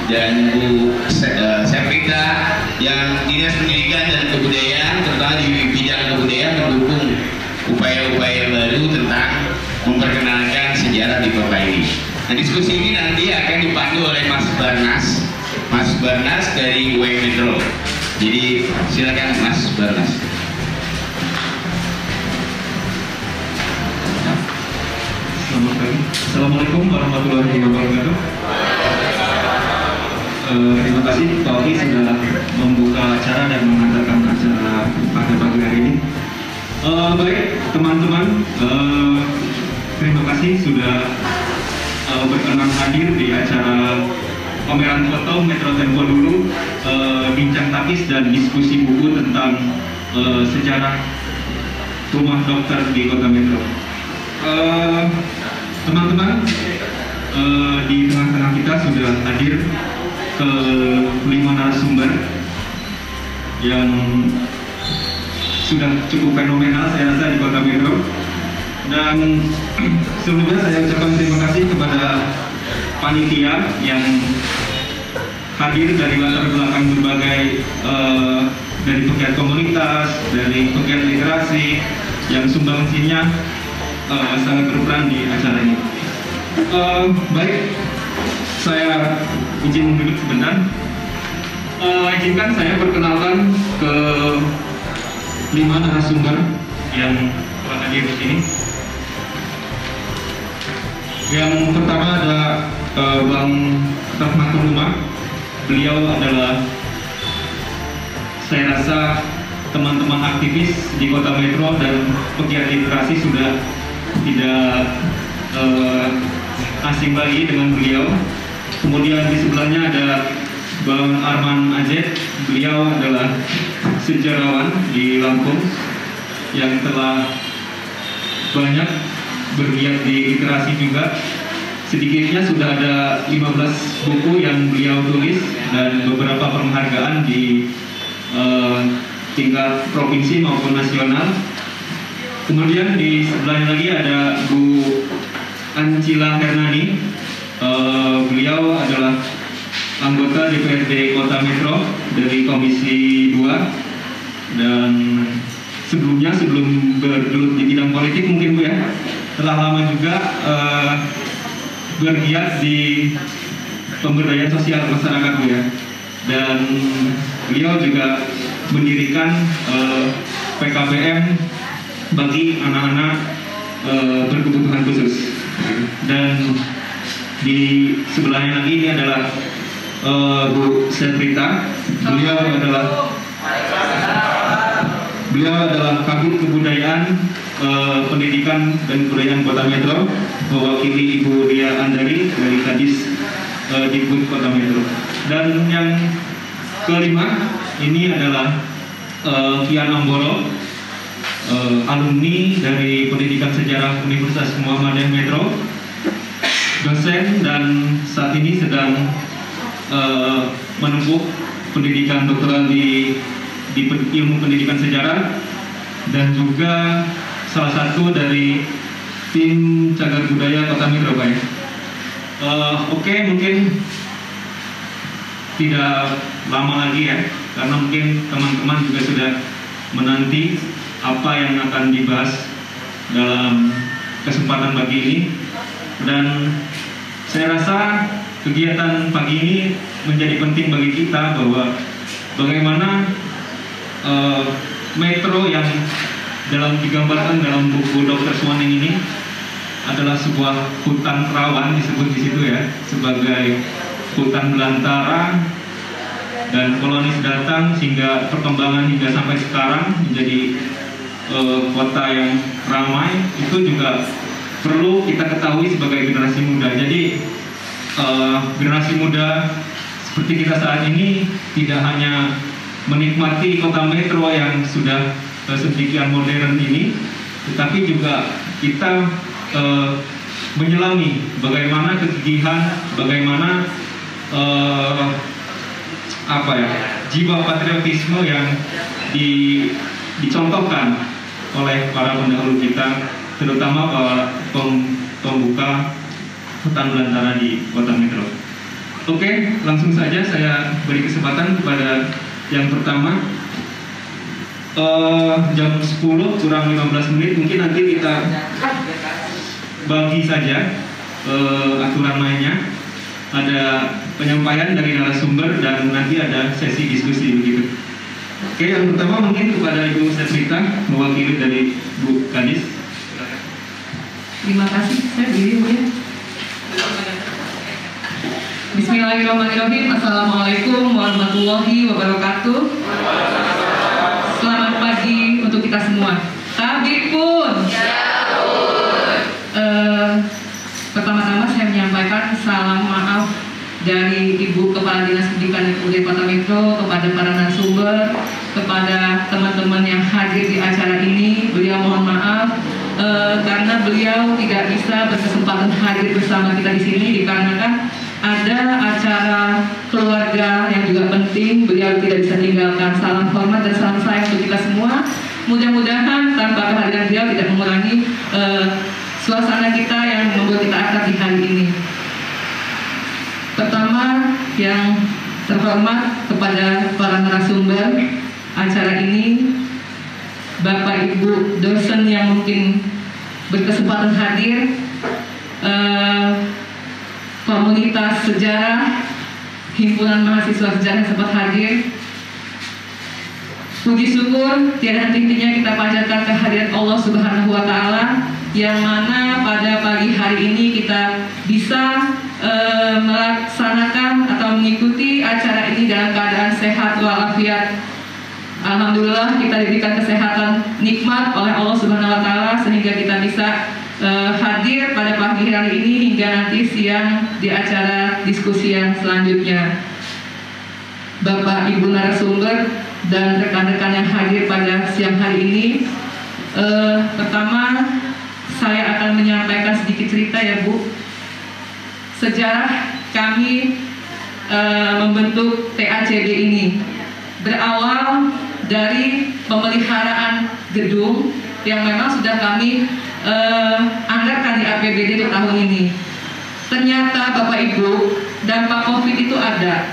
dan Bu Seprika yang Dinas Pendidikan dan Kebudayaan, terutama di bidang kebudayaan, mendukung upaya-upaya baru tentang memperkenalkan sejarah di kota ini. Nah, diskusi ini nanti akan dipandu oleh Mas Barnas dari UM Metro. Jadi silakan Mas Barnas. Selamat pagi. Assalamualaikum warahmatullahi wabarakatuh. Terima kasih Pak Oki sudah membuka acara dan mengantarkan acara pada pagi hari ini. Baik teman-teman, terima kasih sudah berkenan hadir di acara pameran foto Metro Tempo dulu, bincang tapis dan diskusi buku tentang sejarah rumah dokter di Kota Metro. Teman-teman, di tengah-tengah kita sudah hadir ke 5 narasumber yang sudah cukup fenomenal saya rasa di Kota Metro. Dan sebelumnya saya ucapkan terima kasih kepada panitia yang hadir dari latar belakang berbagai dari pegiat komunitas, dari pegiat literasi yang sumbangsinya sangat berperan di acara ini. Baik, saya izin duduk sebentar. Izinkan saya perkenalkan ke 5 narasumber yang telah hadir di sini. Yang pertama ada Bang Rahmatul Umar. Beliau adalah, saya rasa teman-teman aktivis di Kota Metro dan pegiat literasi sudah tidak asing lagi dengan beliau. Kemudian di sebelahnya ada Bang Arman Azed. Beliau adalah sejarawan di Lampung yang telah banyak bergiat di literasi juga. Sedikitnya sudah ada 15 buku yang beliau tulis dan beberapa penghargaan di tingkat provinsi maupun nasional. Kemudian di sebelahnya lagi ada Bu Ancila Hernani. Beliau adalah anggota DPRD Kota Metro dari Komisi 2 dan sebelumnya, sebelum bergelut di bidang politik mungkin Bu ya, telah lama juga bergiat di pemberdayaan sosial masyarakat Bu ya. Dan beliau juga mendirikan PKBM bagi anak-anak berkebutuhan khusus. Dan di sebelahnya lagi ini adalah Bu Seprika. Beliau adalah Kabid Kebudayaan, Pendidikan dan Kebudayaan Kota Metro, mewakili Ibu Dia Andari dari Kadis Dikbud Kota Metro. Dan yang kelima ini adalah Kian Amboro, alumni dari Pendidikan Sejarah Universitas Muhammadiyah Metro, dosen dan saat ini sedang menempuh pendidikan doktoral di ilmu pendidikan sejarah, dan juga salah satu dari tim cagar budaya Kota Metro Pak. Oke, mungkin tidak lama lagi ya, karena mungkin teman-teman juga sudah menanti apa yang akan dibahas dalam kesempatan pagi ini. Dan saya rasa kegiatan pagi ini menjadi penting bagi kita, bahwa bagaimana Metro yang digambarkan dalam buku Dr. Swanning ini adalah sebuah hutan rawan, disebut di situ ya, sebagai hutan belantara, dan kolonis datang sehingga perkembangan hingga sampai sekarang menjadi kota yang ramai. Itu juga perlu kita ketahui sebagai generasi muda. Jadi generasi muda seperti kita saat ini tidak hanya menikmati Kota Metro yang sudah sedemikian modern ini, tetapi juga kita menyelami bagaimana kegigihan, bagaimana jiwa patriotisme yang dicontohkan oleh para pendahulu kita, terutama para pembuka hutan belantara di Kota Metro. Oke, langsung saja saya beri kesempatan kepada yang pertama. Jam 10 kurang 15 menit, mungkin nanti kita bagi saja aturan mainnya. Ada penyampaian dari narasumber dan nanti ada sesi diskusi begitu. Oke, yang pertama mungkin kepada Ibu Setrita, mewakili dari Bu Kadis. Terima kasih, saya diri ya. Bismillahirrahmanirrahim. Assalamualaikum warahmatullahi wabarakatuh. Selamat pagi untuk kita semua. Tabik pun. Pertama-tama saya menyampaikan salam maaf dari Ibu Kepala Dinas Pendidikan dan Kebudayaan Kota Metro kepada para narasumber, kepada teman-teman yang hadir di acara ini. Beliau mohon maaf karena beliau tidak bisa berkesempatan hadir bersama kita di sini dikarenakan ada acara keluarga yang juga penting, beliau tidak bisa tinggalkan. Salam hormat dan salam sayang untuk kita semua. Mudah-mudahan tanpa kehadiran beliau tidak mengurangi suasana kita yang membuat kita akrab di hari ini. Pertama, yang terhormat kepada para narasumber acara ini, Bapak Ibu dosen yang mungkin berkesempatan hadir, komunitas sejarah, himpunan mahasiswa sejarah yang sempat hadir. Puji syukur tiada henti-hentinya kita panjatkan kehadiran Allah Subhanahu wa Ta'ala, yang mana pada pagi hari ini kita bisa melaksanakan atau mengikuti acara ini dalam keadaan sehat walafiat. Alhamdulillah kita diberikan kesehatan nikmat oleh Allah Subhanahu wa Ta'ala sehingga kita bisa hadir pada pagi hari ini hingga nanti siang di acara diskusi yang selanjutnya. Bapak Ibu narasumber dan rekan-rekan yang hadir pada siang hari ini, pertama saya akan menyampaikan sedikit cerita ya Bu. Sejarah kami membentuk TACB ini berawal dari pemeliharaan gedung yang memang sudah kami anggarkan di APBD di tahun ini. Ternyata Bapak Ibu, dampak COVID itu ada.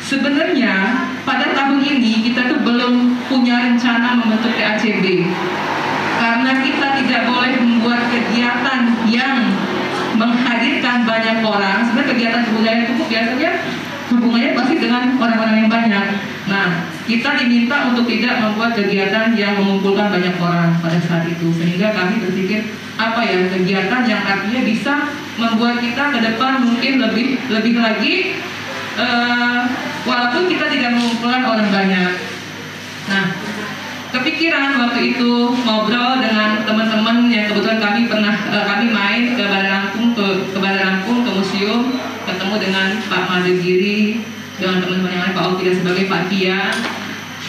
Sebenarnya pada tahun ini kita tuh belum punya rencana membentuk TACB karena kita tidak boleh membuat kegiatan yang menghadirkan banyak orang. Sebenarnya kegiatan kebudayaan itu biasanya hubungannya pasti dengan orang-orang yang banyak. Nah, kita diminta untuk tidak membuat kegiatan yang mengumpulkan banyak orang pada saat itu, sehingga kami berpikir apa ya kegiatan yang artinya bisa membuat kita ke depan mungkin lebih lagi, walaupun kita tidak mengumpulkan orang banyak. Nah, kepikiran waktu itu ngobrol dengan teman-teman yang kebetulan kami main ke Bandar Lampung ke museum, ketemu dengan Pak Madegiri, dengan teman-teman yang lain, Pak Oki dan sebagai Pak Kia.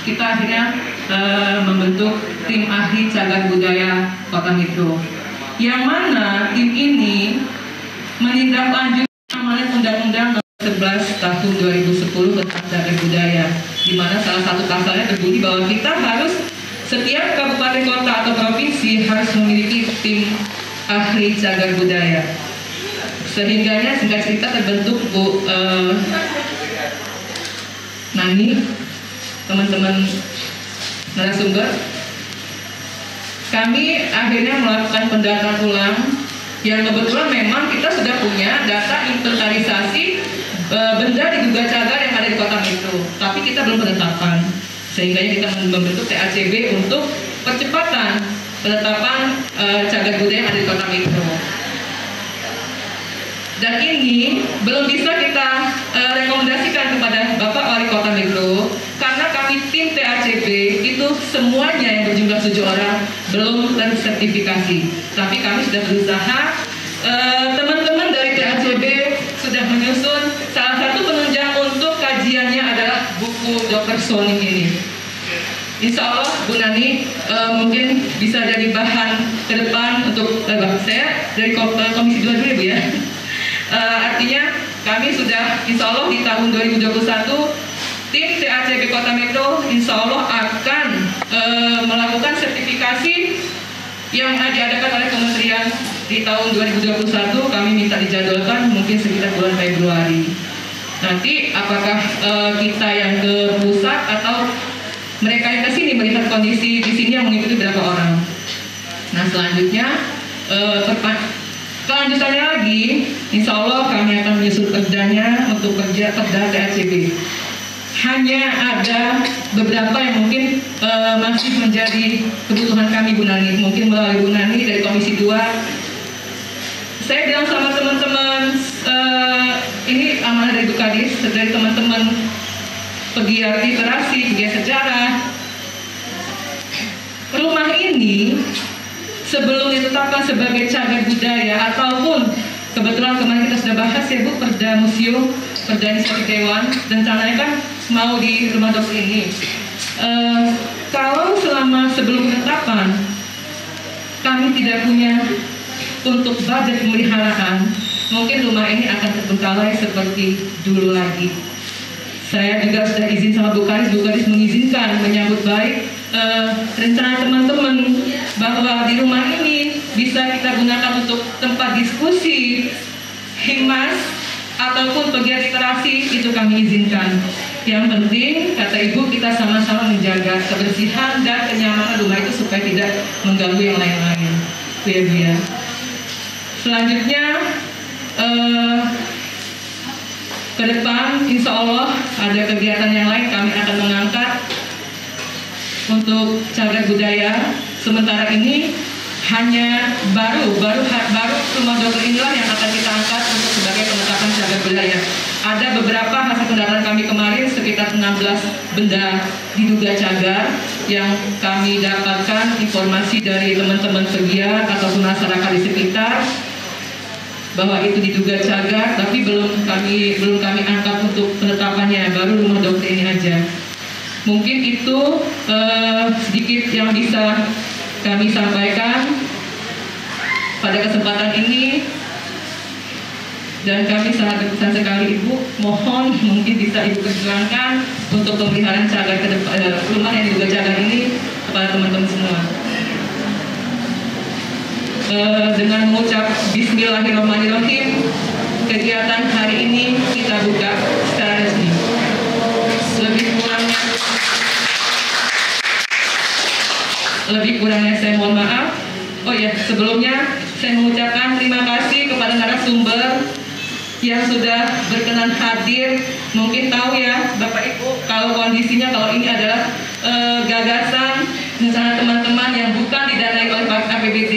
Kita akhirnya membentuk tim ahli cagar budaya Kota Metro, yang mana tim ini menindaklanjuti amanat Undang-Undang Nomor 11 Tahun 2010 tentang cagar budaya, di mana salah satu pasalnya berbunyi bahwa kita harus setiap kabupaten kota atau provinsi harus memiliki tim ahli cagar budaya. Sehingganya singkat cerita terbentuk Bu Nani, teman-teman narasumber. Kami akhirnya melakukan pendataan ulang yang kebetulan memang kita sudah punya data inventarisasi benda diduga cagar yang ada di Kota Metro, tapi kita belum penetapan. Sehingga kita membentuk TACB untuk percepatan penetapan cagar budaya yang ada di Kota Metro. Dan ini belum bisa kita rekomendasikan kepada Bapak Wali Kota Metro karena kami tim TACB itu semuanya yang berjumlah 7 orang belum tersertifikasi. Tapi kami sudah berusaha, teman-teman dari TACB sudah menyusun salah satu penunjang untuk kajiannya adalah buku Dr. Soning ini. Insya Allah Bu Nani mungkin bisa jadi bahan ke depan untuk saya dari Komisi 2 dulu Bu ya. Artinya kami sudah insya Allah di tahun 2021 tim TACB Kota Metro insya Allah akan melakukan sertifikasi yang diadakan oleh Kementerian di tahun 2021. Kami minta dijadwalkan mungkin sekitar bulan Februari. Nanti apakah kita yang ke pusat atau mereka yang ke sini melihat kondisi di sini yang mengikuti berapa orang. Nah selanjutnya kelanjutannya lagi, insya Allah kami akan menyusul perdanya untuk kerja perda TACB. Hanya ada beberapa yang mungkin masih menjadi kebutuhan kami Bu Nani, mungkin melalui Bu Nani dari Komisi 2. Saya bilang sama teman-teman, ini amanah dari Bu Kadis, dari teman-teman pegiat literasi, pegiat sejarah. Rumah ini sebelum ditetapkan sebagai cagar budaya ataupun kebetulan kemarin kita sudah bahas ya Bu, perda museum, perda inisiatif dewan, dan rencananya kan mau di rumah dokter ini. Kalau selama sebelum penetapan kami tidak punya untuk budget pemeliharaan, mungkin rumah ini akan terbengkalai seperti dulu lagi. Saya juga sudah izin sama Bu Kadis mengizinkan menyambut baik rencana teman-teman bahwa di rumah ini bisa kita gunakan untuk tempat diskusi, himas, ataupun pegiat literasi, itu kami izinkan. Yang penting, kata Ibu, kita sama-sama menjaga kebersihan dan kenyamanan rumah itu supaya tidak mengganggu yang lain-lain. Bu ya. Selanjutnya, ke depan insya Allah ada kegiatan yang lain kami akan mengangkat untuk cagar budaya. Sementara ini hanya baru rumah dokter inilah yang akan kita angkat untuk sebagai penetapan cagar budaya. Ada beberapa hasil pendataan kami kemarin sekitar 16 benda diduga cagar yang kami dapatkan informasi dari teman-teman pegiat ataupun masyarakat di sekitar bahwa itu diduga cagar, tapi belum kami angkat untuk penetapannya, baru rumah dokter ini aja. Mungkin itu sedikit yang bisa kami sampaikan pada kesempatan ini, dan kami sangat berkesan sekali Ibu. Mohon mungkin bisa Ibu perjuangkan untuk pemeliharaan cagar ke depan, rumah yang diduga cagar ini kepada teman-teman semua. Dengan mengucap Bismillahirrahmanirrahim, kegiatan hari ini kita buka secara resmi. Lebih kurangnya saya mohon maaf. Oh ya, sebelumnya saya mengucapkan terima kasih kepada narasumber yang sudah berkenan hadir. Mungkin tahu ya Bapak Ibu, kalau kondisinya kalau ini adalah gagasan misalnya teman-teman yang bukan didanai oleh APBD.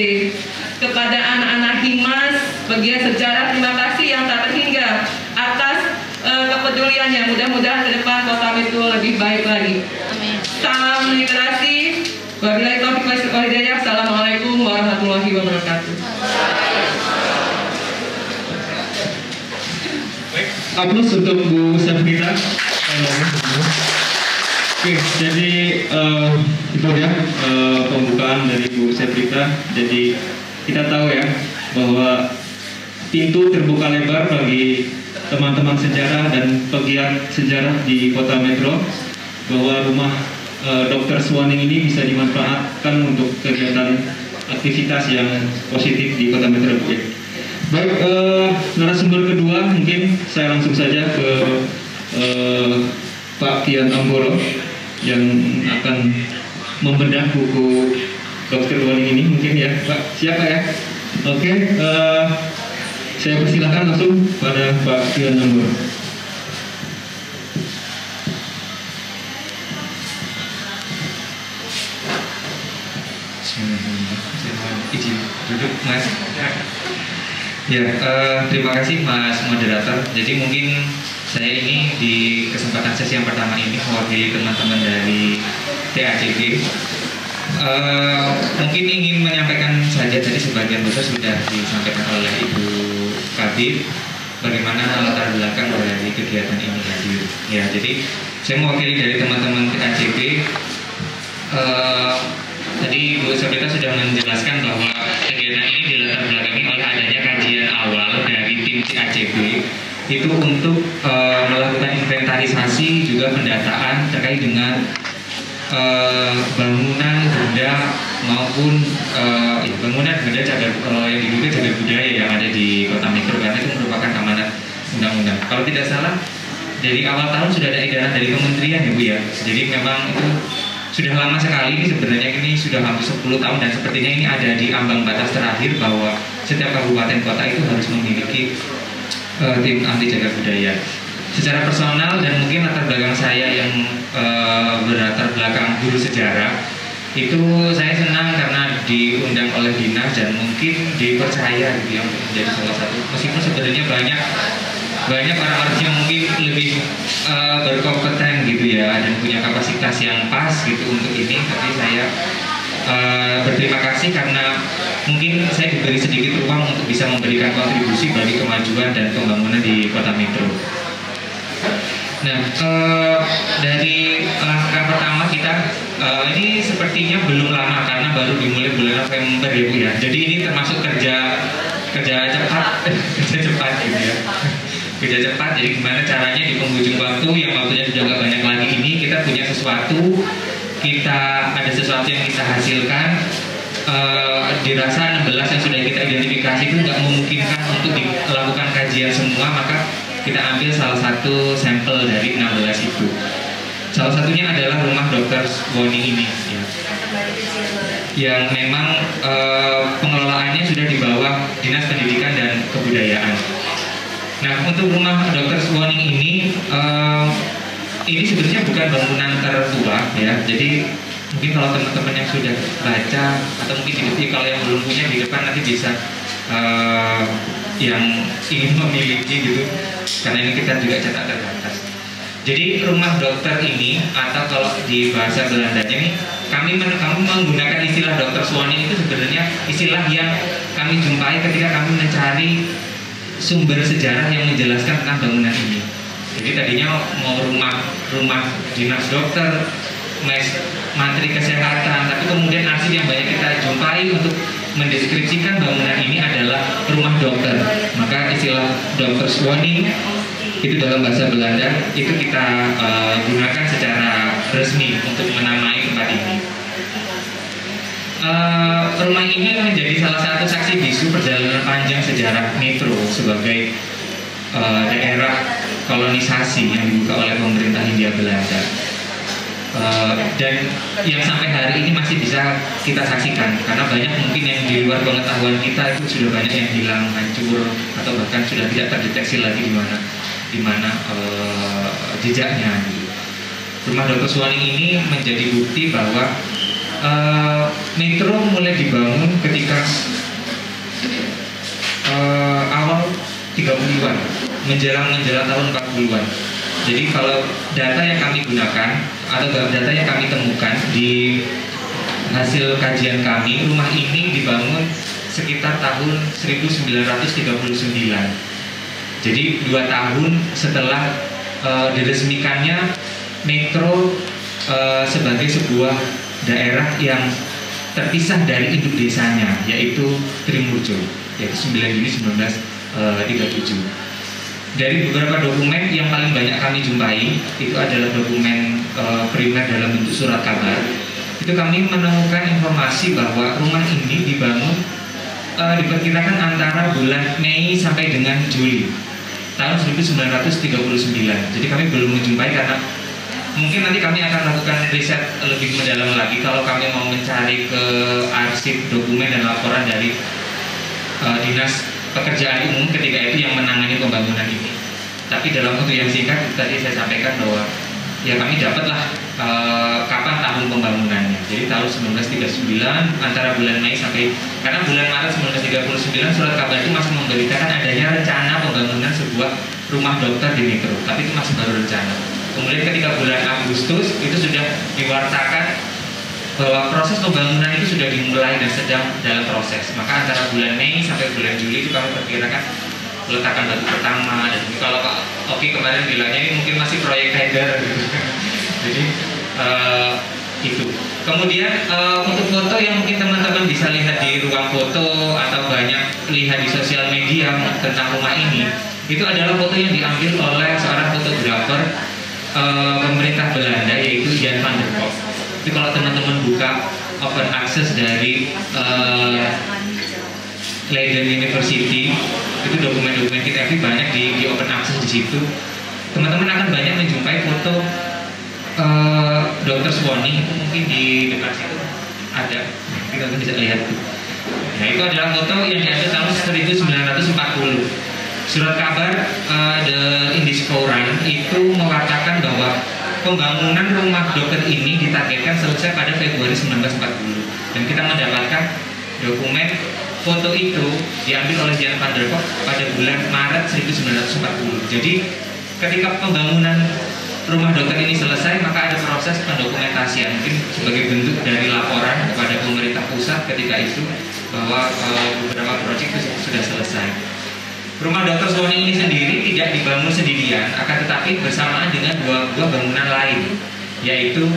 Kepada anak-anak Himas, pegiat sejarah, terima kasih yang tak terhingga atas kepeduliannya. Mudah-mudahan ke depan Kota Metro lebih baik lagi. Amin. Salam literasi. Wabillahi taufiq wal hidayah. Assalamualaikum warahmatullahi wabarakatuh. Baik, aplaus untuk Bu Sabrina. Oke, jadi itu ya pembukaan dari Bu Sabrina. Jadi kita tahu ya bahwa pintu terbuka lebar bagi teman-teman sejarah dan pegiat sejarah di Kota Metro, bahwa rumah Dr. Suwaning ini bisa dimanfaatkan untuk kegiatan aktivitas yang positif di Kota Metro. Baik, narasumber kedua mungkin saya langsung saja ke Pak Kian Amboro yang akan membedah buku Dr. Suwaning ini, mungkin ya Pak. Siapa ya? Oke, saya persilakan langsung pada Pak Kian Amboro. Izin duduk Mas. Ya, terima kasih Mas Moderator. Jadi mungkin saya ini di kesempatan sesi yang pertama ini mewakili teman-teman dari TACB. Mungkin ingin menyampaikan saja, tadi sebagian besar sudah disampaikan oleh Ibu Kabid bagaimana latar belakang dari kegiatan ini hadir. Ya, jadi saya mewakili dari teman-teman TACB. Tadi Bu Sabrina sudah menjelaskan bahwa kegiatan ini dilatar belakangi oleh adanya kajian awal dari tim TACB itu untuk melakukan inventarisasi juga pendataan terkait dengan bangunan benda maupun bangunan benda cagar yang diduga cagar budaya yang ada di Kota Metro, karena itu merupakan amanat undang-undang. Kalau tidak salah dari awal tahun sudah ada edaran dari kementerian ya Bu ya. Jadi memang itu sudah lama sekali, ini sebenarnya ini sudah hampir 10 tahun dan sepertinya ini ada di ambang batas terakhir bahwa setiap kabupaten kota itu harus memiliki tim ahli jaga budaya. Secara personal dan mungkin latar belakang saya yang berlatar belakang guru sejarah, itu saya senang karena diundang oleh dinas dan mungkin dipercaya gitu ya untuk menjadi salah satu, meskipun sebenarnya banyak orang-orang yang mungkin lebih berkompeten gitu ya dan punya kapasitas yang pas gitu untuk ini, tapi saya berterima kasih karena mungkin saya diberi sedikit ruang untuk bisa memberikan kontribusi bagi kemajuan dan pembangunan di Kota Metro. Nah, dari langkah pertama kita ini sepertinya belum lama karena baru dimulai bulan November ya Bu ya. Jadi ini termasuk kerja cepat, kerja cepat gitu ya. Kerja cepat. Jadi gimana caranya di penghujung waktu yang waktunya sudah gak banyak lagi ini kita punya sesuatu, kita ada sesuatu yang kita hasilkan. Dirasa 16 yang sudah kita identifikasi itu nggak memungkinkan untuk dilakukan kajian semua, maka kita ambil salah satu sampel dari 16 itu. Salah satunya adalah rumah Dr. Suwoni ini ya, yang memang pengelolaannya sudah di bawah Dinas Pendidikan dan Kebudayaan. Nah, untuk rumah Dr. Suwoni ini sebenarnya bukan bangunan tertua ya. Jadi mungkin kalau teman-teman yang sudah baca atau mungkin kalau yang belum punya di depan nanti bisa yang ingin memiliki gitu, karena ini kita juga cetak terbatas. Jadi rumah dokter ini, atau kalau di bahasa Belandanya ini kami menggunakan istilah Dr. Suwoni, itu sebenarnya istilah yang kami jumpai ketika kami mencari sumber sejarah yang menjelaskan tentang bangunan ini. Jadi tadinya mau rumah dinas dokter, menteri kesehatan, tapi kemudian arsip yang banyak kita jumpai untuk mendeskripsikan bangunan ini adalah rumah dokter. Maka istilah Dr. Suwoni itu dalam bahasa Belanda itu kita gunakan secara resmi untuk menamai tempat ini. Rumah ini menjadi salah satu saksi bisu perjalanan panjang sejarah Metro sebagai daerah kolonisasi yang dibuka oleh pemerintah Hindia Belanda. Dan yang sampai hari ini masih bisa kita saksikan, karena banyak mungkin yang di luar pengetahuan kita itu sudah banyak yang hilang, hancur, atau bahkan sudah tidak terdeteksi lagi di mana jejaknya. Rumah Dr. Suwoni ini menjadi bukti bahwa Metro mulai dibangun ketika awal 30-an, menjelang tahun 40-an. Jadi kalau data yang kami gunakan atau data yang kami temukan di hasil kajian kami, rumah ini dibangun sekitar tahun 1939. Jadi 2 tahun setelah diresmikannya Metro sebagai sebuah daerah yang terpisah dari induk desanya, yaitu Trimurjo, yaitu 9 Juni 1937. Dari beberapa dokumen yang paling banyak kami jumpai itu adalah dokumen primer dalam bentuk surat kabar. Itu kami menemukan informasi bahwa rumah ini dibangun diperkirakan antara bulan Mei sampai dengan Juli tahun 1939. Jadi kami belum menjumpai, karena mungkin nanti kami akan lakukan riset lebih mendalam lagi kalau kami mau mencari ke arsip dokumen dan laporan dari Dinas Pekerjaan Umum ketika itu yang menangani pembangunan ini. Tapi dalam waktu yang singkat tadi saya sampaikan bahwa ya kami dapatlah kapan tahun pembangunannya. Jadi tahun 1939 antara bulan Mei sampai, karena bulan Maret 1939 surat kabar itu masih memberitakan adanya rencana pembangunan sebuah rumah dokter di Metro, tapi itu masih baru rencana. Kemudian ketika bulan Agustus itu sudah diwartakan bahwa proses pembangunan itu sudah dimulai dan sedang dalam proses. Maka antara bulan Mei sampai bulan Juli itu kami perkirakan peletakan batu pertama. Dan kalau Pak Oki kemarin bilangnya ini mungkin masih proyek header gitu. Jadi itu. Kemudian untuk foto yang mungkin teman-teman bisa lihat di ruang foto atau banyak lihat di sosial media tentang rumah ini, itu adalah foto yang diambil oleh seorang fotografer pemerintah Belanda, yaitu Jan van der Kolk. Jadi kalau teman-teman buka open access dari Leiden University, itu dokumen-dokumen kita banyak di open access di situ. teman-teman akan banyak menjumpai foto Dr. Swani, itu mungkin di depan situ ada, kita bisa lihat tuh. Nah, itu adalah foto yang diambil tahun 1940. Surat kabar The Indiskoran itu mengatakan bahwa pembangunan rumah dokter ini ditargetkan selesai pada Februari 1940, dan kita mendapatkan dokumen foto itu diambil oleh Jan van der Kolk pada bulan Maret 1940. Jadi ketika pembangunan rumah dokter ini selesai, maka ada proses pendokumentasian, mungkin sebagai bentuk dari laporan kepada pemerintah pusat ketika itu bahwa beberapa proyek itu sudah selesai. Rumah Dr. Swani ini sendiri tidak dibangun sendirian, akan tetapi bersamaan dengan dua bangunan lain, yaitu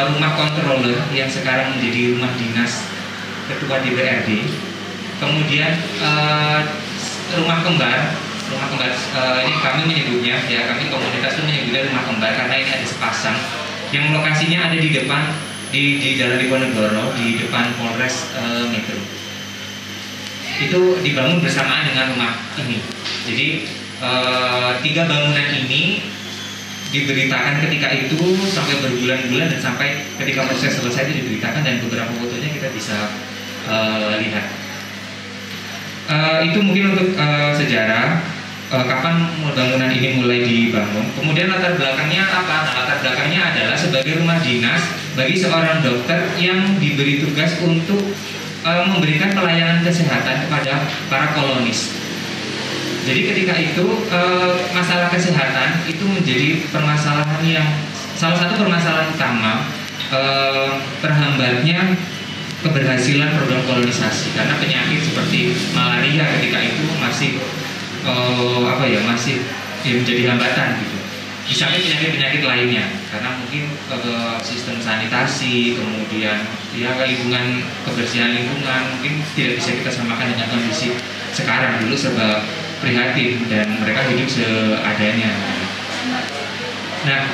rumah controller yang sekarang menjadi rumah dinas ketua DPRD, kemudian rumah kembar ini kami menyebutnya, ya kami komunitas itu menyebutnya rumah kembar karena ini ada sepasang yang lokasinya ada di depan di Jalan Diponegoro, di depan Polres Metro. Itu dibangun bersamaan dengan rumah ini. Jadi 3 bangunan ini diberitakan ketika itu sampai berbulan-bulan, dan sampai ketika proses selesai itu diberitakan, dan beberapa fotonya kita bisa lihat. Itu mungkin untuk sejarah kapan bangunan ini mulai dibangun. Kemudian latar belakangnya apa? Nah, latar belakangnya adalah sebagai rumah dinas bagi seorang dokter yang diberi tugas untuk memberikan pelayanan kesehatan kepada para kolonis. Jadi ketika itu masalah kesehatan itu menjadi permasalahan yang salah satu permasalahan utama terhambatnya keberhasilan program kolonisasi, karena penyakit seperti malaria ketika itu masih masih menjadi hambatan gitu. Di samping penyakit-penyakit lainnya, karena mungkin sistem sanitasi, kemudian ya lingkungan, kebersihan lingkungan mungkin tidak bisa kita samakan dengan kondisi sekarang. Dulu serba prihatin dan mereka hidup seadanya. Nah,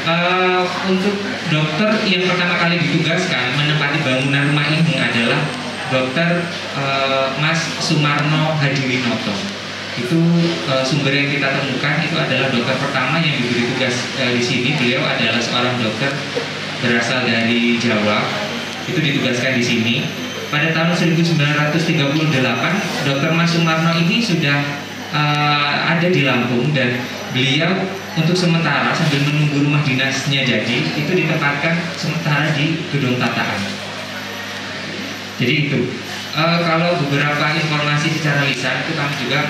untuk dokter yang pertama kali ditugaskan menempati bangunan rumah ini adalah Dokter Mas Sumarno Hadiwinoto. Itu sumber yang kita temukan itu adalah dokter pertama yang diberi tugas di sini. Beliau adalah seorang dokter berasal dari Jawa, itu ditugaskan di sini. Pada tahun 1938, Dokter Mas Sumarno ini sudah ada di Lampung, dan beliau untuk sementara sambil menunggu rumah dinasnya jadi, itu ditempatkan sementara di Gedung Tataan. Jadi itu. Kalau beberapa informasi secara lisan itu kami juga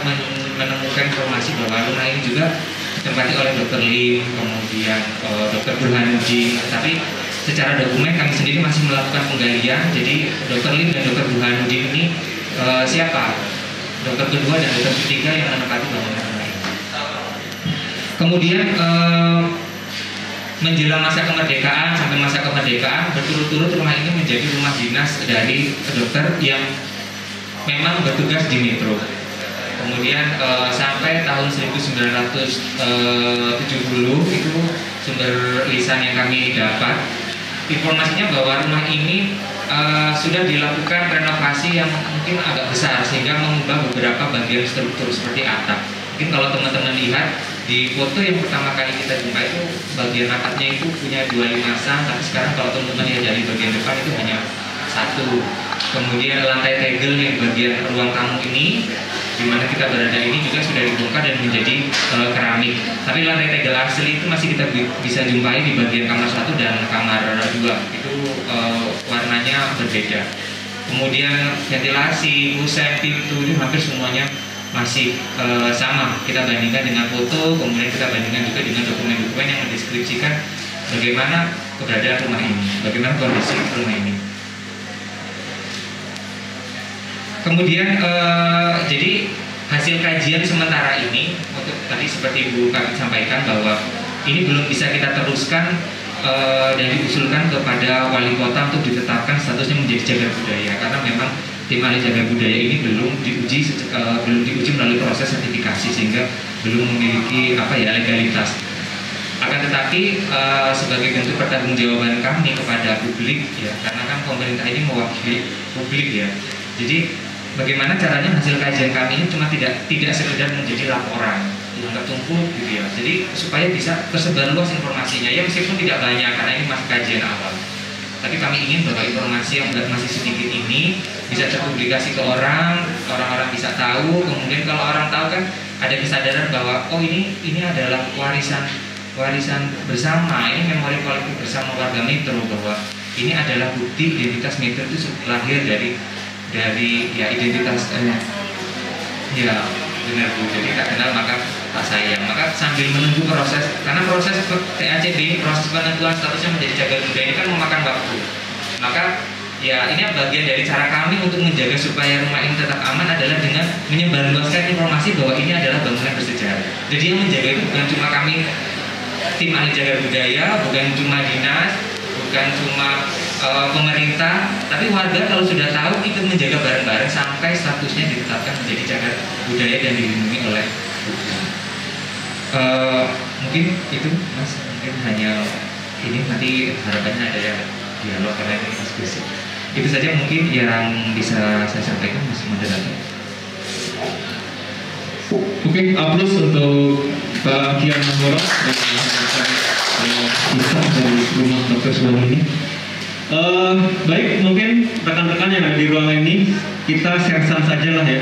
menemukan informasi bahwa rumah ini juga ditempati oleh Dr. Lim, kemudian Dr. Burhanuddin. Tapi secara dokumen kami sendiri masih melakukan penggalian. Jadi Dr. Lim dan Dr. Burhanuddin ini siapa? Dokter kedua dan dokter ketiga yang menempati bangunan rumah ini. Kemudian menjelang masa kemerdekaan, sampai masa kemerdekaan berturut-turut rumah ini menjadi rumah dinas dari dokter yang memang bertugas di Metro. Kemudian sampai tahun 1970 itu sumber lisan yang kami dapat informasinya bahwa rumah ini sudah dilakukan renovasi yang mungkin agak besar sehingga mengubah beberapa bagian struktur seperti atap. Mungkin kalau teman-teman lihat di foto yang pertama kali kita jumpa itu bagian atapnya itu punya 2 limasan, tapi sekarang kalau teman-teman lihat dari bagian depan itu hanya 1. Kemudian lantai tegel yang bagian ruang tamu ini di mana kita berada ini juga sudah dibongkar dan menjadi keramik. Tapi lantai tegel asli itu masih kita bisa jumpai di bagian kamar 1 dan kamar 2. Itu warnanya berbeda. Kemudian ventilasi, kusen, pintu itu hampir semuanya masih sama. Kita bandingkan dengan foto, kemudian kita bandingkan juga dengan dokumen-dokumen yang mendeskripsikan bagaimana keberadaan rumah ini, bagaimana kondisi rumah ini. Kemudian jadi hasil kajian sementara ini untuk tadi seperti Bu Kabid sampaikan bahwa ini belum bisa kita teruskan dan diusulkan kepada wali kota untuk ditetapkan statusnya menjadi cagar budaya, karena memang tim ahli cagar budaya ini belum diuji melalui proses sertifikasi sehingga belum memiliki legalitas. Akan tetapi sebagai bentuk pertanggungjawaban kami kepada publik ya, karena kan pemerintah ini mewakili publik ya. Jadi bagaimana caranya hasil kajian kami ini cuma tidak sekedar menjadi laporan, yang tertumpuk gitu ya. Jadi supaya bisa tersebar luas informasinya ya, meskipun tidak banyak karena ini masih kajian awal. Tapi kami ingin bahwa informasi yang masih sedikit ini bisa terpublikasi ke orang-orang bisa tahu. Kemudian kalau orang tahu kan ada kesadaran bahwa oh ini adalah warisan bersama, ini memori kolektif bersama warga Metro, bahwa ini adalah bukti identitas Metro itu lahir dari ya identitas ya benar Bu. Jadi tak kenal maka tak sayang. Maka sambil menunggu proses, karena proses TACB, proses penentuan statusnya menjadi cagar budaya ini kan memakan waktu. Maka ya ini bagian dari cara kami untuk menjaga supaya rumah ini tetap aman adalah dengan menyebarluaskan informasi bahwa ini adalah bangunan bersejarah. Jadi yang menjaga itu bukan cuma kami tim ahli cagar budaya, bukan cuma dinas, bukan cuma pemerintah, tapi warga kalau sudah tahu ikut menjaga bareng-bareng sampai statusnya ditetapkan menjadi cagar budaya dan dilindungi oleh hukum. Mungkin itu Mas, mungkin hanya ini, nanti harapannya ada ya dialog karena ini diskusi. Itu saja mungkin yang bisa saya sampaikan Mas Moderator. Oke, aplaus untuk Pak Kian Nanggoro yang menyampaikan kisah dari rumah Dr. Suwan ini. Baik, mungkin rekan-rekan yang ada di ruangan ini kita share-share saja lah ya,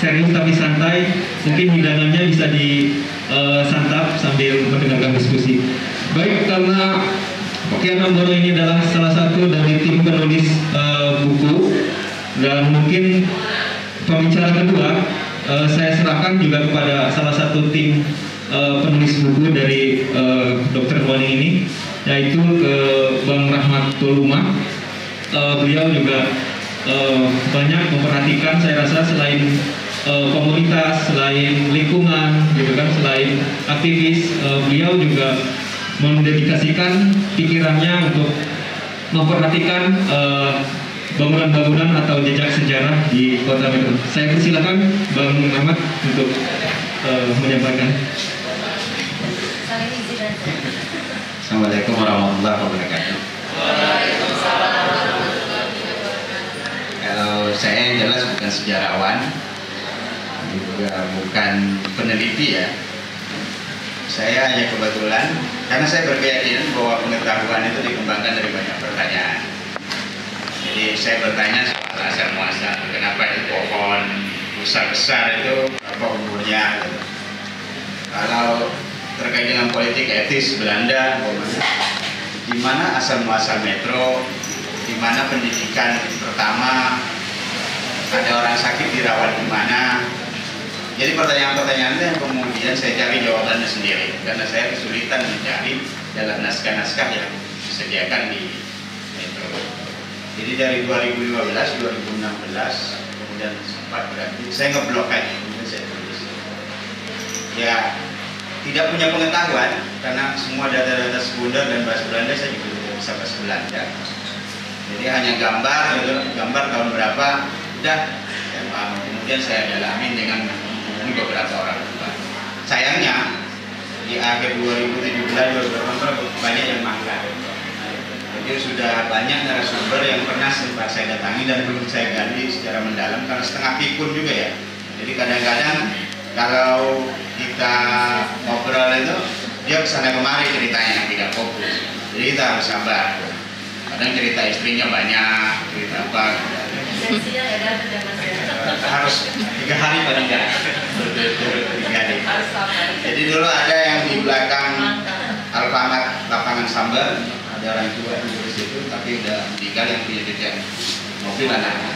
serius tapi santai. Mungkin hidangannya bisa disantap sambil mendengarkan diskusi. Baik, karena Pak Kian Nanggoro ini adalah salah satu dari tim penulis buku, dan mungkin pembicara kedua saya serahkan juga kepada salah satu tim penulis buku dari Dr. Waning ini, yaitu Bang Rahmatul Umar. Beliau juga banyak memperhatikan, saya rasa selain komunitas, selain lingkungan, gitu kan, selain aktivis, beliau juga mendedikasikan pikirannya untuk memperhatikan bangunan-bangunan atau jejak sejarah di Kota Metro. Saya persilakan Bang Ahmad untuk menyampaikan. Assalamualaikum warahmatullahi wabarakatuh. Kalau saya yang jelas bukan sejarawan, juga bukan peneliti ya. Saya hanya kebetulan, karena saya berkeyakinan bahwa pengetahuan itu dikembangkan dari banyak pertanyaan. Jadi saya bertanya soal asal muasal, kenapa itu pohon besar-besar itu apa umurnya? Kalau terkait dengan politik etis Belanda, di mana asal muasal Metro, di mana pendidikan pertama, ada orang sakit dirawat di mana. Jadi pertanyaan-pertanyaan itu yang kemudian saya cari jawabannya sendiri, karena saya kesulitan mencari dalam naskah-naskah yang disediakan di Metro. Jadi dari 2015, 2016, kemudian sempat berarti saya ngeblok aja, kemudian saya tulis. Ya, tidak punya pengetahuan karena semua data-data sekunder dan bahasa Belanda saya juga tidak bisa bahasa Belanda. Jadi hanya gambar, gitu, gambar tahun berapa, udah saya paham. Kemudian saya dalamin dengan menghubungi beberapa orang tua. Sayangnya di akhir 2017, 2018 banyak yang mangkrak. Jadi sudah banyak narasumber yang pernah sempat saya datangi dan belum saya gali secara mendalam karena setengah pikun juga ya. Jadi kadang-kadang kalau kita ngobrol itu dia kesana kemari ceritanya tidak fokus. Jadi kita harus sabar. Kadang cerita istrinya banyak, cerita apa. Harus 3 hari paling tidak berturut-turut 3 hari. Jadi dulu ada yang di belakang Alfamart lapangan sambal, ada orang tua di situ, tapi udah meninggal yang punya jajan mobil anaknya.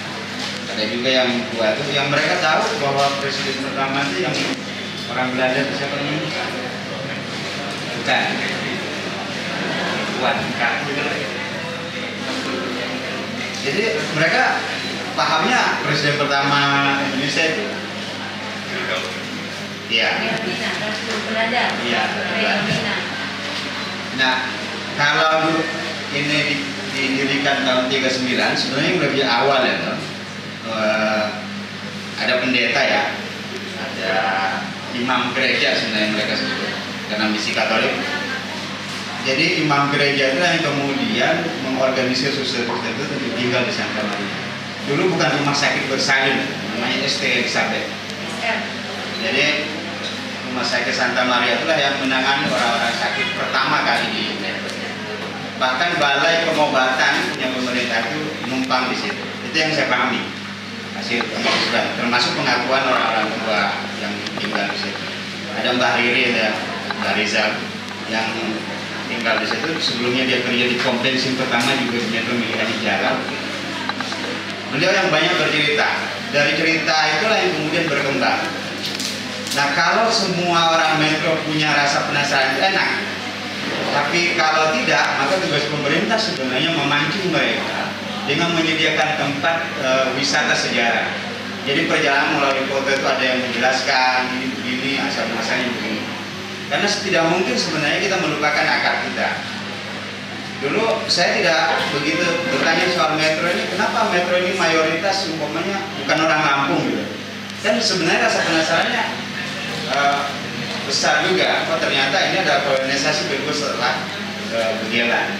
Ada juga yang tua itu, yang mereka tahu bahwa presiden pertama itu yang orang Belanda itu siapa namanya? Bukan. Buat gitu. Jadi mereka pahamnya presiden pertama Indonesia itu. Iya. Iya. Nah, kalau ini didirikan tahun 39, sebenarnya yang lebih awal ya, ada pendeta ya, ada imam gereja sebenarnya mereka sebut, karena misi Katolik. Jadi imam gereja itu yang kemudian mengorganisir suster itu untuk tinggal di Santa Maria. Dulu bukan rumah sakit bersalin, namanya ST Elizabeth. Jadi Rumah Sakit Santa Maria itulah yang menangani orang-orang sakit pertama kali di Metro. Bahkan balai pengobatan yang pemerintah itu numpang di situ. Itu yang saya pahami hasil pengakuan, termasuk pengakuan orang-orang tua yang tinggal di situ. Ada Mbah Riri, ada Mbah Rizal yang tinggal di situ. Sebelumnya dia kerja di kompensi pertama juga di Metro Milik Haji Jalal. Beliau yang banyak bercerita. Dari cerita itulah yang kemudian berkembang. Nah, kalau semua orang Metro punya rasa penasaran itu enak. Tapi kalau tidak, maka tugas pemerintah sebenarnya memancing mereka dengan menyediakan tempat wisata sejarah. Jadi perjalanan melalui kota itu ada yang menjelaskan ini begini, asal-muasalnya begini. Karena tidak mungkin sebenarnya kita melupakan akar kita. Dulu saya tidak begitu bertanya soal Metro ini, kenapa Metro ini mayoritas umpamanya bukan orang Lampung gitu. Dan sebenarnya rasa penasarannya besar juga. Oh, ternyata ini ada kolonisasi kedua setelah Begelan,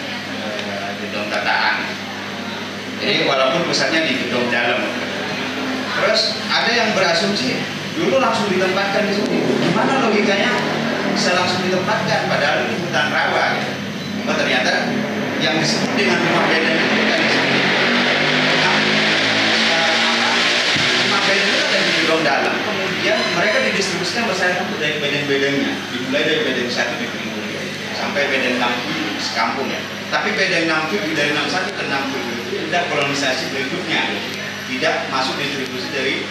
gedung tataan. Jadi walaupun pusatnya di gedung dalam. Terus ada yang berasumsi dulu langsung ditempatkan di sini. Gimana logikanya bisa langsung ditempatkan padahal ini hutan rawa gitu. Oh, ternyata yang disebut dengan rumah beden itu bukan di sini. Rumah beden itu ada di gedung dalam. Kemudian mereka didistribusikan berdasarkan dari beden-bedennya. Dimulai dari beden 1 di Tringguli sampai beden 67 sekampung ya. Tapi beden 67 dari 61 ke 67 itu tidak kolonisasi berikutnya. Tidak masuk distribusi dari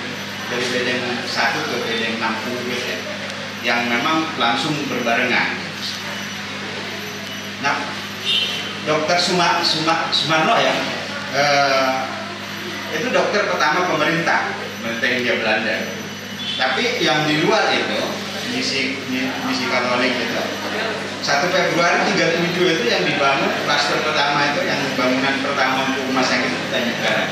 beden 1 ke beden 60 ya. Yang memang langsung berbarengan. Nah, Dokter Sumarno ya, itu dokter pertama pemerintah Hindia Belanda. Tapi yang di luar itu misi Katolik itu 1 Februari 37 itu yang dibangun klaster pertama itu yang bangunan pertama untuk rumah sakit Negara.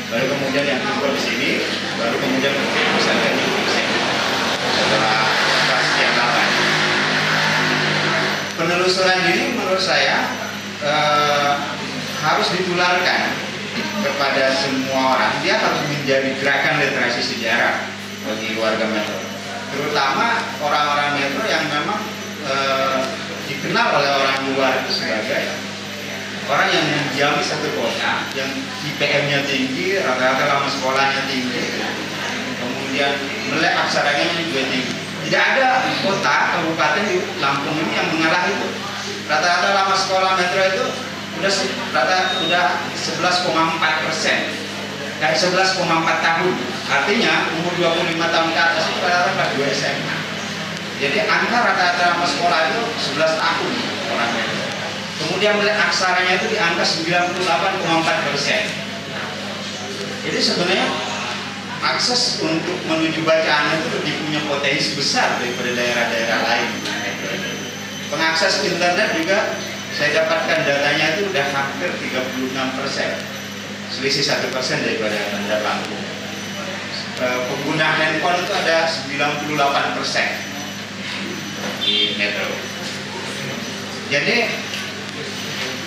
Baru kemudian yang kedua di sini, baru kemudian pesantren di sini. Setelah sekian lama. Penelusuran ini menurut saya harus ditularkan kepada semua orang. Dia harus menjadi gerakan literasi sejarah bagi warga Metro, terutama orang-orang Metro yang memang dikenal oleh orang luar sebagai orang yang mendiami satu kota, yang IPM-nya tinggi, rata-rata lama sekolahnya tinggi, kemudian melek aksaranya juga tinggi. Tidak ada kota, kabupaten di Lampung ini yang mengalah itu. Rata-rata lama sekolah Metro itu udah 11,4%, kayak 11,4 tahun. Artinya umur 25 tahun ke atas itu rata-rata kelas 2 SMA. Jadi angka rata-rata lama sekolah itu 11 tahun orang Metro. Kemudian melek aksaranya itu di angka 98,4%. Jadi sebenarnya akses untuk menuju bacaan itu lebih punya potensi besar daripada daerah-daerah lain. Pengakses internet juga saya dapatkan datanya itu udah hampir 36%, selisih 1% daripada Bandar Lampung. Pengguna handphone itu ada 98% di Metro. Jadi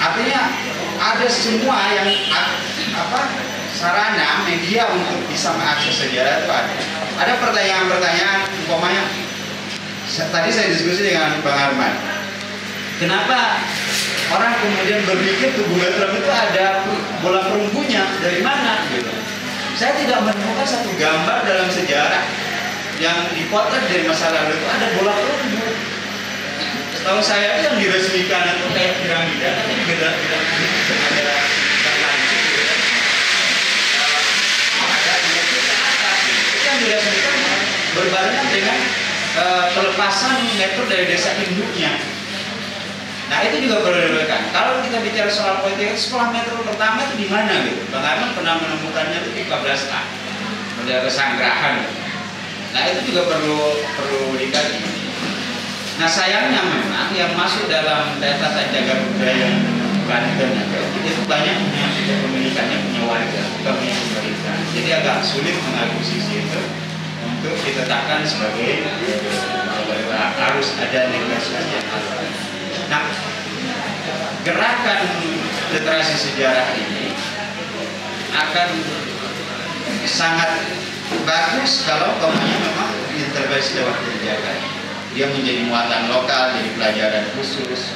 artinya ada semua yang sarana media untuk bisa mengakses sejarah itu ada. Ada pertanyaan-pertanyaan, umpamanya tadi saya diskusi dengan Bang Arman. Kenapa orang kemudian berpikir tubuh Metro itu ada bola perunggunya? Dari mana? Gitu. Saya tidak menemukan satu gambar dalam sejarah yang dipotret dari masa lalu itu ada bola perunggu. Setahu saya yang diresmikan itu kayak piramida, tapi beda ada yang diresmikan berbarengan dengan pelepasan Metro dari desa induknya. Nah itu juga perlu dilakukan. Kalau kita bicara soal politik, sekolah Metro pertama itu di mana gitu? Bang Arman pernah menemukannya itu di 14A, model kesanggrahan. Nah itu juga perlu dikaji. Nah sayangnya memang yang masuk dalam data cagar budaya Banten itu banyak punya pemilikannya punya warga, bukan punya pemerintah. Jadi agak sulit mengakuisisi itu untuk ditetapkan sebagai harus ada negosiasi yang ada. Nah, gerakan literasi sejarah ini akan sangat bagus kalau memang intervensi lewat kebijakan. dia menjadi muatan lokal, jadi pelajaran khusus.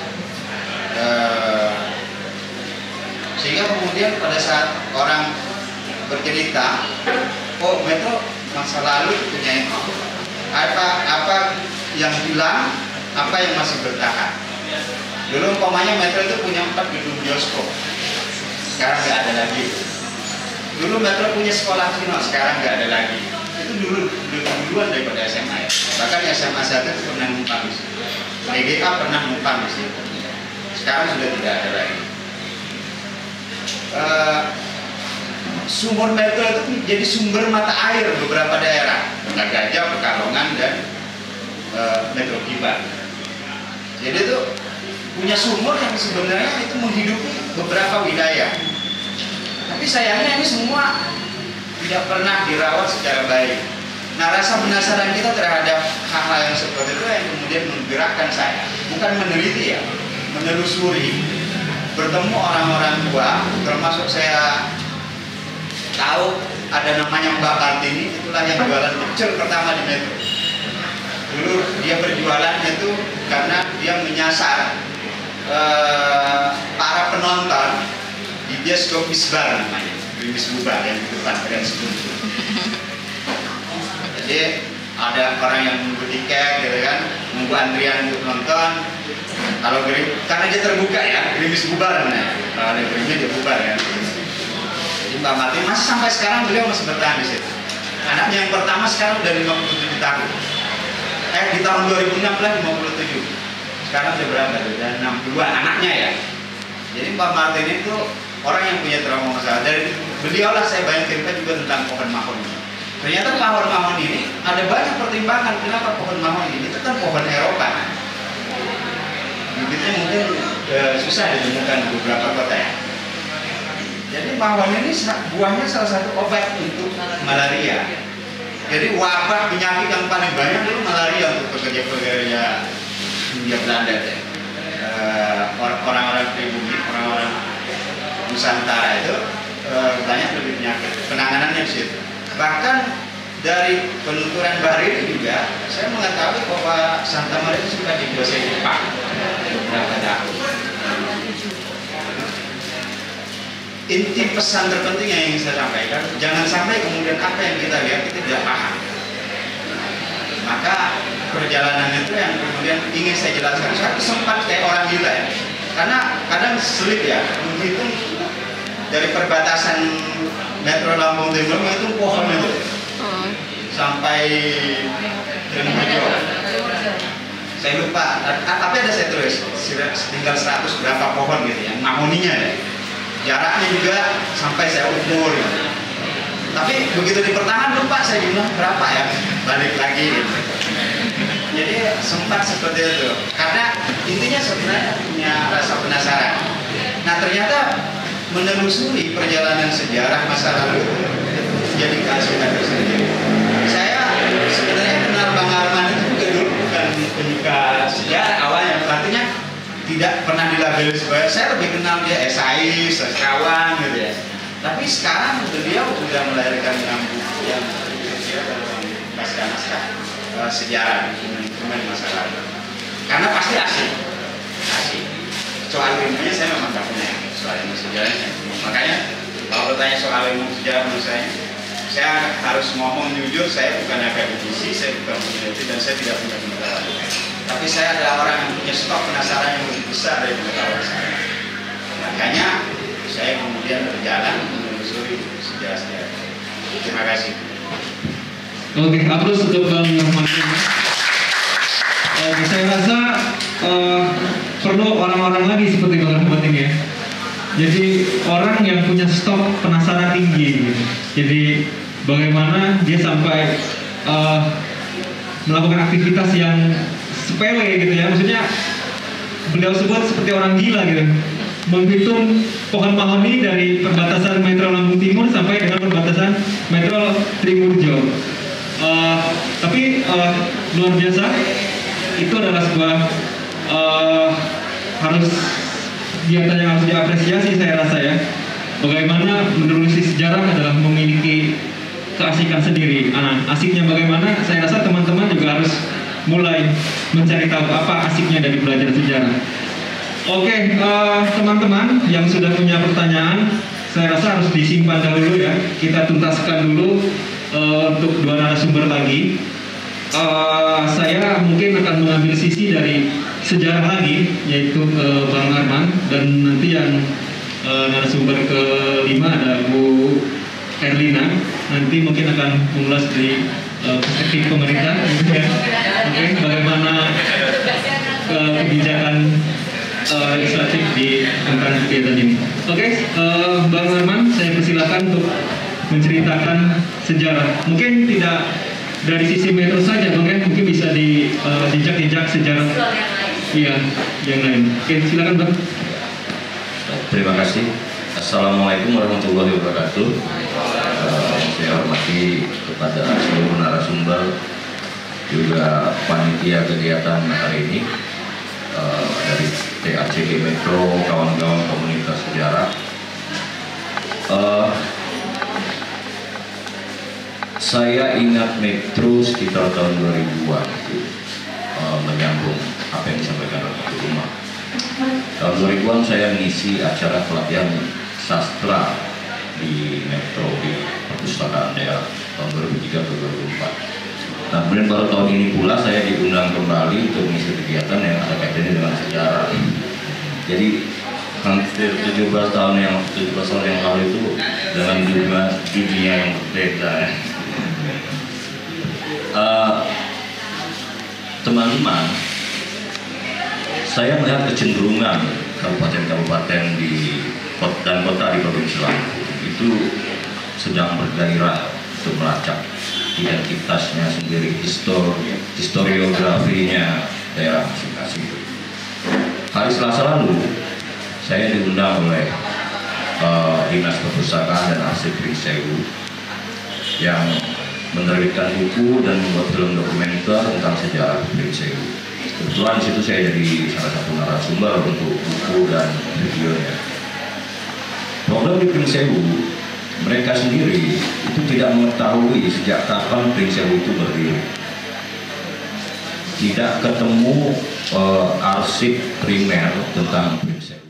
Sehingga kemudian pada saat orang bercerita, oh Metro masa lalu punya itu, apa yang hilang, apa yang masih bertahan. Dulu umpamanya Metro itu punya 4 gedung bioskop, sekarang nggak ada lagi. Dulu Metro punya sekolah kino, sekarang nggak ada lagi. Itu duluan daripada SMA ya. Bahkan SMA 1 itu pernah numpang di situ. EGA pernah numpang di situ. Sekarang sudah tidak ada lagi. Sumur Metro itu menjadi sumber mata air beberapa daerah, Banda Gajah, Pekalongan, dan Metro Gibar. Jadi itu punya sumur yang sebenarnya itu menghidupi beberapa wilayah. Tapi sayangnya ini semua tidak pernah dirawat secara baik. Nah, rasa penasaran kita terhadap hal-hal yang seperti itu yang kemudian menggerakkan saya, bukan meneliti ya, menelusuri, bertemu orang-orang tua, termasuk saya tahu ada namanya Mbak Kartini, itulah yang jualan pecel pertama di Metro. Dulu dia berjualan itu karena dia menyasar para penonton di bioskop Misbar namanya, Grimis Bubar yang di depan Grand Studio. Jadi ada orang yang nunggu tiket gitu kan, nunggu antrian untuk nonton. Kalau karena dia terbuka ya, Grimis Bubar namanya. Kalau ada Grimis dia bubar ya. Jadi Mbak Martin masih sampai sekarang beliau masih bertahan di situ. Anaknya yang pertama sekarang udah 57 tahun. Di tahun 2016 57. Sekarang udah berapa tuh? Udah 62 anaknya ya. Jadi Mbak Martin itu orang yang punya trauma masalah. Dari beliau lah saya banyak cerita juga tentang pohon mahoni. Ternyata pohon mahoni ini ada banyak pertimbangan kenapa pohon mahoni ini. Itu kan pohon Eropa. Bibitnya mungkin susah ditemukan di beberapa kota ya. Jadi mahoni ini buahnya salah satu obat untuk malaria. Jadi wabah penyakit yang paling banyak itu malaria untuk pekerja-pekerja Hindia Belanda ya. Orang-orang pribumi, orang-orang Nusantara itu banyak lebih penyakit. Penanganannya di situ. Bahkan dari penuturan Bahari juga saya mengetahui bahwa Santa Maria itu sudah dikuasai Jepang beberapa tahun. Inti pesan terpenting yang ingin saya sampaikan, jangan sampai kemudian apa yang kita lihat kita tidak paham. Maka perjalanan itu yang kemudian ingin saya jelaskan. Saya sempat kayak orang gila ya, karena kadang sulit ya menghitung dari perbatasan Metro Lampung Timur itu pohon itu sampai Trenggalek. Saya lupa, tapi ada saya tulis tinggal 100 berapa pohon gitu ya, mahoninya ya. Jaraknya juga sampai saya ukur gitu. Tapi begitu dipertahan lupa saya bilang berapa ya, balik lagi gitu. Jadi sempat seperti itu karena intinya sebenarnya punya rasa penasaran. Nah ternyata menelusuri perjalanan sejarah masa lalu itu menjadi keasuhan tersendiri. Saya sebenarnya kenal Bang Arman itu juga dulu bukan penyuka sejarah awalnya, artinya tidak pernah dilabeli sebagai, saya lebih kenal dia esais, sastrawan gitu ya. Tapi sekarang beliau sudah melahirkan 6 buku yang naskah-naskah sejarah, dokumen masa lalu. Karena pasti asik. Soal ilmunya saya memang tak punya, soal ilmu sejarahnya. Makanya kalau bertanya soal ilmu sejarah menurut saya harus ngomong jujur, saya bukan akademisi, saya bukan peneliti, dan saya tidak punya pengetahuan. Tapi saya adalah orang yang punya stok penasaran yang lebih besar dari pengetahuan saya. Makanya saya kemudian berjalan menelusuri sejarah-sejarah. Terima kasih. Oke, terus ke Bang Martin. Saya rasa perlu orang-orang lagi seperti Bang Martin ya. Jadi orang yang punya stok penasaran tinggi gitu. Jadi bagaimana dia sampai melakukan aktivitas yang sepele gitu ya, maksudnya beliau sebut seperti orang gila gitu, menghitung pohon mahoni dari perbatasan Metro Lampung Timur sampai dengan perbatasan Metro Trenggalek. Tapi luar biasa, itu adalah sebuah kegiatan yang harus diapresiasi saya rasa ya. Bagaimana menelusuri sejarah adalah memiliki keasikan sendiri. Asiknya bagaimana? Saya rasa teman-teman juga harus mulai mencari tahu apa asiknya dari belajar sejarah. Oke, teman-teman yang sudah punya pertanyaan, saya rasa harus disimpan dahulu ya. Kita tuntaskan dulu untuk dua narasumber lagi. Saya mungkin akan mengambil sisi dari sejarah lagi, yaitu Bang Arman, dan nanti yang narasumber kelima ada Bu Erlina. Nanti mungkin akan mengulas dari perspektif pemerintah, gitu ya. Oke, bagaimana kebijakan legislatif di tentang kegiatan ini. Oke, Bang Arman, saya persilakan untuk menceritakan sejarah. Mungkin tidak dari sisi metro saja, Bang ya. Mungkin bisa di jejak-jejak sejarah. Iya, yang lain. Oke, silakan, Bang. Terima kasih. Assalamualaikum warahmatullahi wabarakatuh. Saya hormati kepada seluruh narasumber, juga panitia kegiatan hari ini, dari TACG Metro, kawan-kawan komunitas sejarah. Saya ingat Metro sekitar tahun 2000-an itu, menyambung apa yang disampaikan oleh Pak Rumah. Tahun 2000-an saya ngisi acara pelatihan sastra di Metro, di perpustakaan daerah tahun 2003-2004. Nah, kemudian baru tahun ini pula saya diundang kembali untuk mengisi kegiatan yang ada kaitannya dengan sejarah. Jadi hampir 17 tahun yang lalu itu dalam dunia yang berbeda ya. Teman-teman, saya melihat kecenderungan kabupaten-kabupaten dan kota di Provinsi Lampung itu sedang bergairah untuk melacak identitasnya sendiri, historiografinya daerah masing-masing. Hari Selasa lalu saya diundang oleh Dinas Perpustakaan dan Arsip Pringsewu yang menerbitkan buku dan membuat film dokumenter tentang sejarah Pringsewu. Kebetulan di situ saya jadi salah satu narasumber untuk buku dan videonya. Problem di Pringsewu, mereka sendiri itu tidak mengetahui sejak kapan Pringsewu itu berdiri. Tidak ketemu arsip primer tentang Pringsewu.